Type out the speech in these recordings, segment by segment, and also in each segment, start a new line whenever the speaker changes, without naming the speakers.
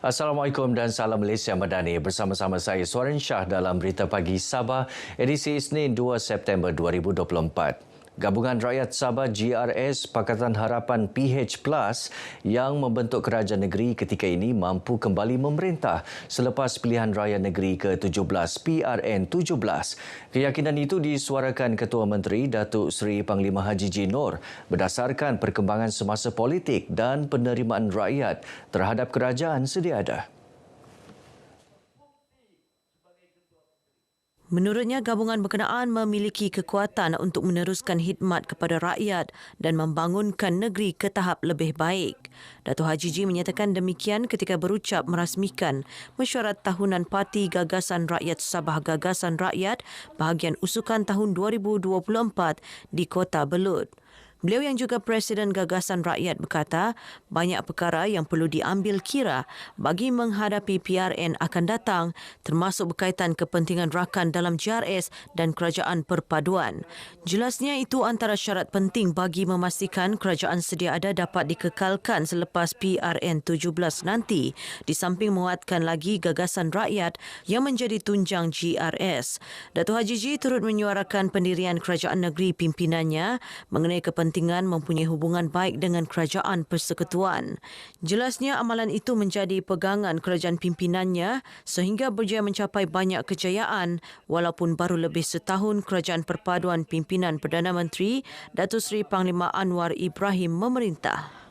Assalamualaikum dan salam Malaysia Madani. Bersama-sama saya Suaran Shah dalam Berita Pagi Sabah edisi Isnin 2 September 2024. Gabungan Rakyat Sabah GRS Pakatan Harapan PH Plus yang membentuk kerajaan negeri ketika ini mampu kembali memerintah selepas pilihan raya negeri ke-17 PRN 17. Keyakinan itu disuarakan Ketua Menteri Datuk Seri Panglima Haji G. Noor berdasarkan perkembangan semasa politik dan penerimaan rakyat terhadap kerajaan sedia ada.
Menurutnya, gabungan berkenaan memiliki kekuatan untuk meneruskan khidmat kepada rakyat dan membangunkan negeri ke tahap lebih baik. Datuk Haji G menyatakan demikian ketika berucap merasmikan mesyuarat tahunan Parti Gagasan Rakyat Sabah Gagasan Rakyat bahagian usukan tahun 2024 di Kota Belud. Beliau yang juga Presiden Gagasan Rakyat berkata banyak perkara yang perlu diambil kira bagi menghadapi PRN akan datang termasuk berkaitan kepentingan rakan dalam GRS dan kerajaan perpaduan. Jelasnya itu antara syarat penting bagi memastikan kerajaan sedia ada dapat dikekalkan selepas PRN 17 nanti di samping menguatkan lagi gagasan rakyat yang menjadi tunjang GRS. Datuk Haji G turut menyuarakan pendirian kerajaan negeri pimpinannya mengenai kepentingan mempunyai hubungan baik dengan kerajaan persekutuan. Jelasnya amalan itu menjadi pegangan kerajaan pimpinannya sehingga berjaya mencapai banyak kejayaan walaupun baru lebih setahun kerajaan perpaduan pimpinan Perdana Menteri Datuk Seri Panglima Anwar Ibrahim memerintah.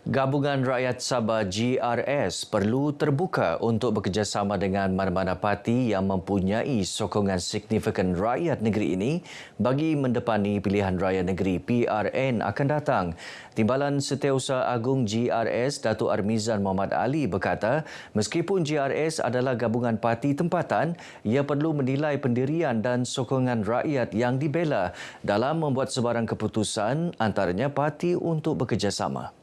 Gabungan Rakyat Sabah GRS perlu terbuka untuk bekerjasama dengan mana-mana parti yang mempunyai sokongan signifikan rakyat negeri ini bagi mendepani pilihan raya negeri PRN akan datang. Timbalan Setiausaha Agung GRS Datuk Armizan Muhammad Ali berkata, meskipun GRS adalah gabungan parti tempatan, ia perlu menilai pendirian dan sokongan rakyat yang dibela dalam membuat sebarang keputusan antaranya parti untuk bekerjasama.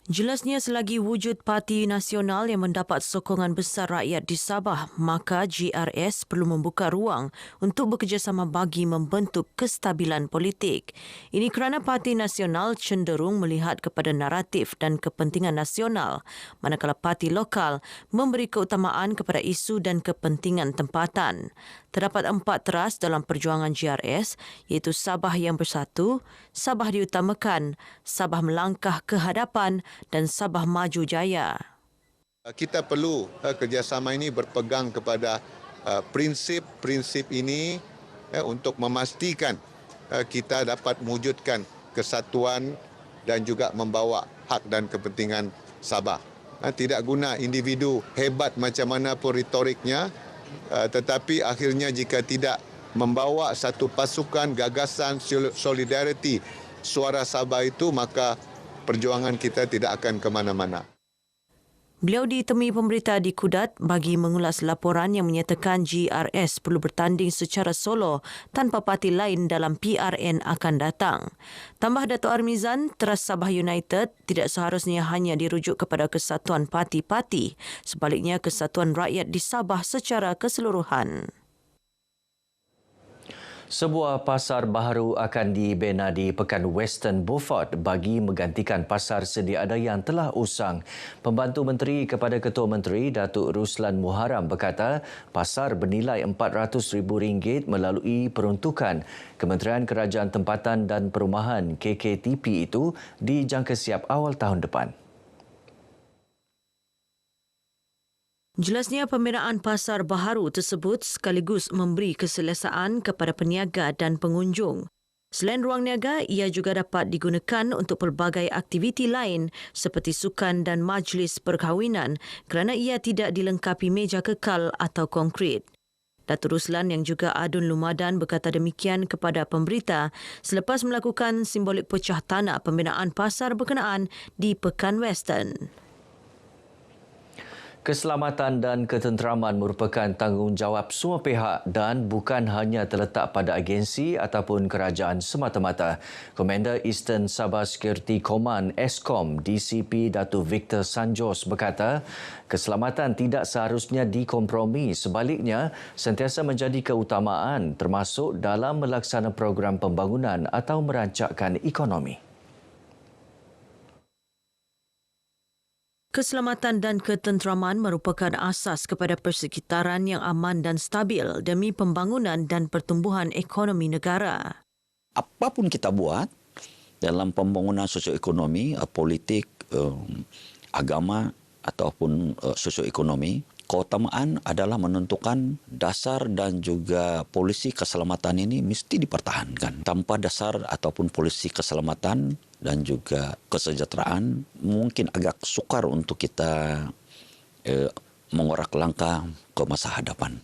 Jelasnya selagi wujud parti nasional yang mendapat sokongan besar rakyat di Sabah, maka GRS perlu membuka ruang untuk bekerjasama bagi membentuk kestabilan politik. Ini kerana parti nasional cenderung melihat kepada naratif dan kepentingan nasional, manakala parti lokal memberi keutamaan kepada isu dan kepentingan tempatan. Terdapat 4 teras dalam perjuangan GRS iaitu Sabah yang bersatu, Sabah diutamakan, Sabah melangkah ke hadapan dan Sabah maju jaya.
Kita perlu kerjasama ini berpegang kepada prinsip-prinsip ini untuk memastikan kita dapat mewujudkan kesatuan dan juga membawa hak dan kepentingan Sabah. Tidak guna individu hebat macam mana pun retoriknya, tetapi akhirnya jika tidak membawa satu pasukan gagasan solidariti suara Sabah itu, maka perjuangan kita tidak akan ke mana-mana.
Beliau ditemui pemberita di Kudat bagi mengulas laporan yang menyatakan GRS perlu bertanding secara solo tanpa parti lain dalam PRN akan datang. Tambah Datuk Armizan, teras Sabah United tidak seharusnya hanya dirujuk kepada kesatuan parti-parti, sebaliknya kesatuan rakyat di Sabah secara keseluruhan.
Sebuah pasar baharu akan dibina di Pekan Western Beaufort bagi menggantikan pasar sedia ada yang telah usang. Pembantu Menteri kepada Ketua Menteri Datuk Ruslan Muharram berkata pasar bernilai RM400,000 melalui peruntukan Kementerian Kerajaan Tempatan dan Perumahan KKTP itu dijangka siap awal tahun depan.
Jelasnya pembinaan pasar baharu tersebut sekaligus memberi keselesaan kepada peniaga dan pengunjung. Selain ruang niaga, ia juga dapat digunakan untuk pelbagai aktiviti lain seperti sukan dan majlis perkahwinan kerana ia tidak dilengkapi meja kekal atau konkrit. Datuk Ruslan yang juga Adun Lumadan berkata demikian kepada pemberita selepas melakukan simbolik pecah tanah pembinaan pasar berkenaan di Pekan Western.
Keselamatan dan ketenteraman merupakan tanggungjawab semua pihak dan bukan hanya terletak pada agensi ataupun kerajaan semata-mata. Komander Eastern Sabah Security Command ESCOM DCP Datuk Victor Sanjos berkata, keselamatan tidak seharusnya dikompromi, sebaliknya sentiasa menjadi keutamaan termasuk dalam melaksanakan program pembangunan atau merancangkan ekonomi.
Keselamatan dan ketenteraman merupakan asas kepada persekitaran yang aman dan stabil demi pembangunan dan pertumbuhan ekonomi negara.
Apapun kita buat dalam pembangunan sosioekonomi, politik, agama ataupun sosioekonomi, keutamaan adalah menentukan dasar dan juga polisi keselamatan ini mesti dipertahankan. Tanpa dasar ataupun polisi keselamatan dan juga kesejahteraan, mungkin agak sukar untuk kita mengorak langkah ke masa hadapan.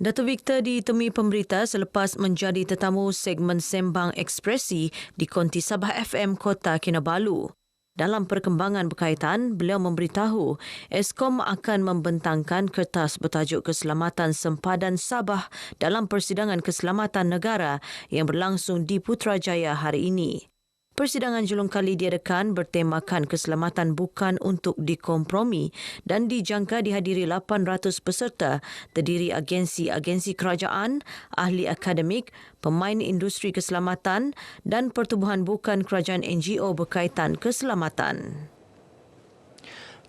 Datuk Victor ditemui pemberita selepas menjadi tetamu segmen Sembang Ekspresi di Konti Sabah FM Kota Kinabalu. Dalam perkembangan berkaitan, beliau memberitahu ESCOM akan membentangkan kertas bertajuk Keselamatan Sempadan Sabah dalam Persidangan Keselamatan Negara yang berlangsung di Putrajaya hari ini. Persidangan julung kali diadakan bertemakan keselamatan bukan untuk dikompromi dan dijangka dihadiri 800 peserta terdiri agensi-agensi kerajaan, ahli akademik, pemain industri keselamatan dan pertubuhan bukan kerajaan NGO berkaitan keselamatan.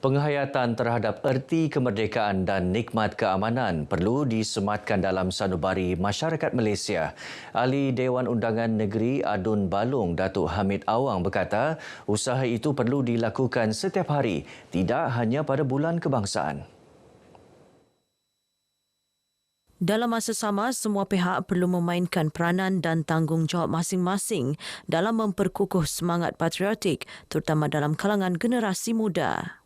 Penghayatan terhadap erti kemerdekaan dan nikmat keamanan perlu disematkan dalam sanubari masyarakat Malaysia. Ahli Dewan Undangan Negeri Adun Balung Datuk Hamid Awang berkata, usaha itu perlu dilakukan setiap hari, tidak hanya pada bulan kebangsaan.
Dalam masa sama, semua pihak perlu memainkan peranan dan tanggungjawab masing-masing dalam memperkukuh semangat patriotik, terutama dalam kalangan generasi muda.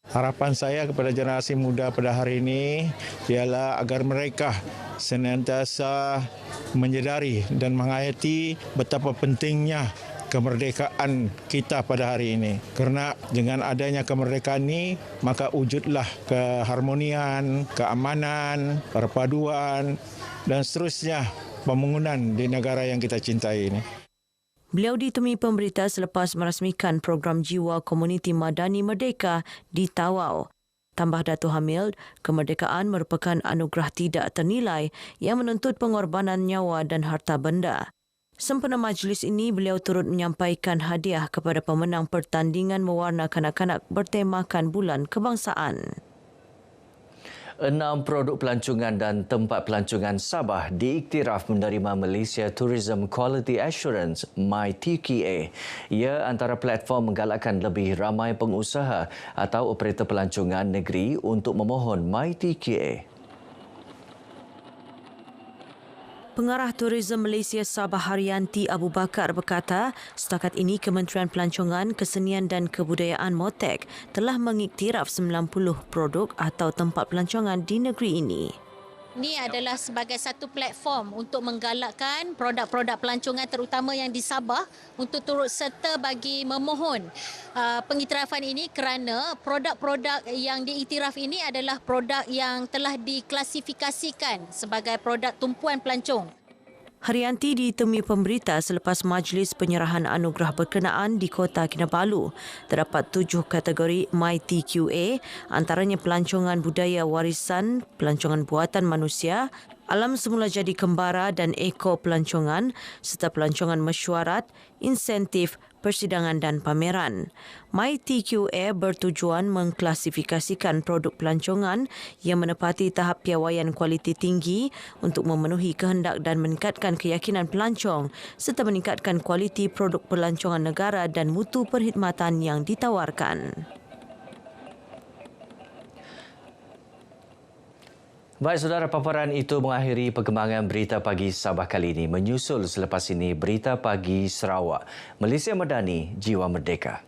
Harapan saya kepada generasi muda pada hari ini ialah agar mereka senantiasa menyedari dan menghayati betapa pentingnya kemerdekaan kita pada hari ini. Kerana dengan adanya kemerdekaan ini, maka wujudlah keharmonian, keamanan, perpaduan dan seterusnya pembangunan di negara yang kita cintai ini.
Beliau ditemui pemberita selepas merasmikan program Jiwa Komuniti Madani Merdeka di Tawau. Tambah Datuk Hamid, kemerdekaan merupakan anugerah tidak ternilai yang menuntut pengorbanan nyawa dan harta benda. Sempena majlis ini, beliau turut menyampaikan hadiah kepada pemenang pertandingan mewarna kanak-kanak bertemakan Bulan Kebangsaan.
6 produk pelancongan dan tempat pelancongan Sabah diiktiraf menerima Malaysia Tourism Quality Assurance MyTQA. Ia antara platform menggalakkan lebih ramai pengusaha atau operator pelancongan negeri untuk memohon MyTQA.
Pengarah Tourism Malaysia Sabah Haryanti Abu Bakar berkata, setakat ini Kementerian Pelancongan, Kesenian dan Kebudayaan MOTEK telah mengiktiraf 90 produk atau tempat pelancongan di negeri ini.
Ini adalah sebagai satu platform untuk menggalakkan produk-produk pelancongan terutama yang di Sabah untuk turut serta bagi memohon pengiktirafan ini kerana produk-produk yang diiktiraf ini adalah produk yang telah diklasifikasikan sebagai produk tumpuan pelancong.
Haryanti ditemui pemberita selepas majlis penyerahan anugerah berkenaan di Kota Kinabalu. Terdapat 7 kategori MyTQA, antaranya pelancongan budaya warisan, pelancongan buatan manusia, alam semula jadi kembara dan eko pelancongan, serta pelancongan mesyuarat, insentif, persidangan dan pameran. MyTQA bertujuan mengklasifikasikan produk pelancongan yang menepati tahap piawaian kualiti tinggi untuk memenuhi kehendak dan meningkatkan keyakinan pelancong serta meningkatkan kualiti produk pelancongan negara dan mutu perkhidmatan yang ditawarkan.
Baik saudara, paparan itu mengakhiri perkembangan Berita Pagi Sabah kali ini. Menyusul selepas ini Berita Pagi Sarawak. Malaysia Madani, Jiwa Merdeka.